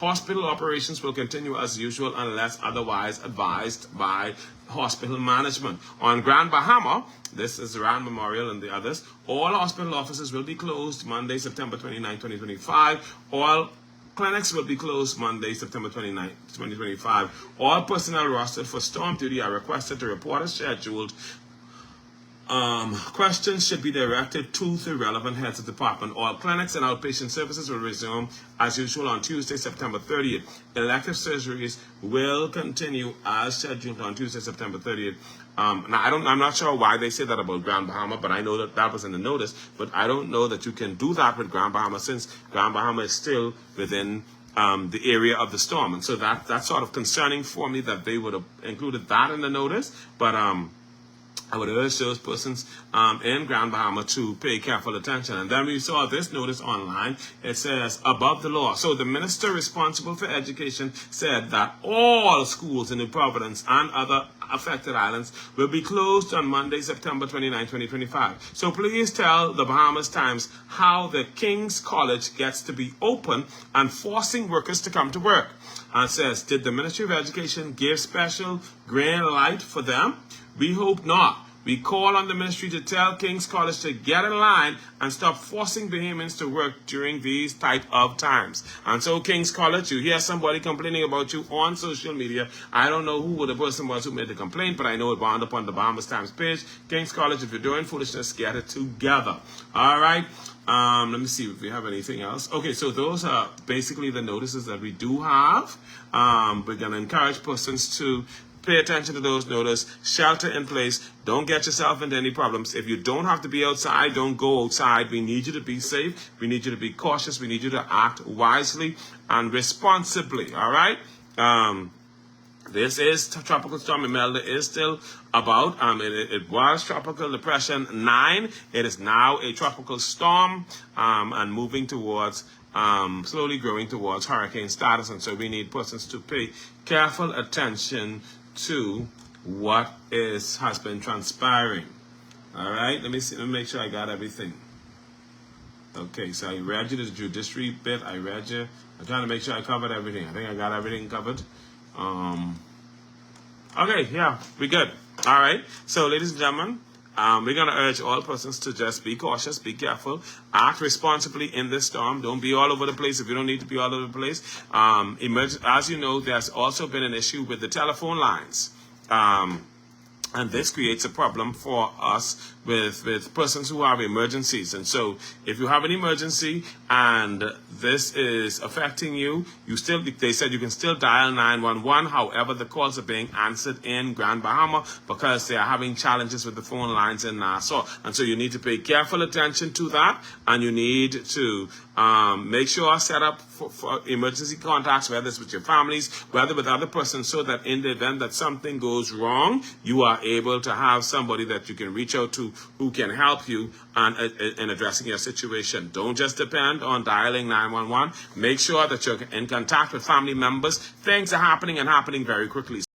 Hospital operations will continue as usual unless otherwise advised by hospital management. On Grand Bahama, this is Rand Memorial and the others, all hospital offices will be closed Monday, September 29, 2025. All clinics will be closed Monday, September 29, 2025. All personnel rostered for storm duty are requested to report as scheduled. Questions should be directed to the relevant heads of department. All clinics and outpatient services will resume as usual on Tuesday, September 30th. Elective surgeries will continue as scheduled on Tuesday, September 30th. Now, I'm not sure why they say that about Grand Bahama, but I know that that was in the notice. But I don't know that you can do that with Grand Bahama since Grand Bahama is still within the area of the storm. And so that's sort of concerning for me that they would have included that in the notice. But I would urge those persons in Grand Bahama to pay careful attention. And then we saw this notice online. It says, above the law. So the minister responsible for education said that all schools in New Providence and other affected islands will be closed on Monday, September 29, 2025. So please tell the Bahamas Times how the King's College gets to be open and forcing workers to come to work. And it says, did the Ministry of Education give special green light for them? We hope not. We call on the ministry to tell King's College to get in line and stop forcing Bahamians to work during these type of times. And so King's College, you hear somebody complaining about you on social media. I don't know who the person was who made the complaint, but I know it wound up on the Bahamas Times page. King's College, if you're doing foolishness, get it together. All right. Let me see if we have anything else. Okay, so those are basically the notices that we do have. We're going to encourage persons to pay attention to those notices, shelter in place, don't get yourself into any problems. If you don't have to be outside, don't go outside. We need you to be safe. We need you to be cautious. We need you to act wisely and responsibly, all right? This is Tropical Storm Imelda is still about. It was Tropical Depression 9. It is now a tropical storm and moving towards, slowly growing towards hurricane status. And so we need persons to pay careful attention to what has been transpiring. All right, let me make sure I got everything. Okay, so I read you the judiciary bit. I read you. I'm trying to make sure I covered everything. I think I got everything covered. Okay, yeah, we're good. All right, so ladies and gentlemen, we're going to urge all persons to just be cautious, be careful, act responsibly in this storm. Don't be all over the place if you don't need to be all over the place. As you know, there's also been an issue with the telephone lines. And this creates a problem for us with persons who have emergencies. And so if you have an emergency and this is affecting you, they said you can still dial 911. However, the calls are being answered in Grand Bahama because they are having challenges with the phone lines in Nassau. And so you need to pay careful attention to that. And you need to make sure set up for emergency contacts, whether it's with your families, whether with other persons, so that in the event that something goes wrong, you are able to have somebody that you can reach out to who can help you in addressing your situation. Don't just depend on dialing 911. Make sure that you're in contact with family members. Things are happening and happening very quickly.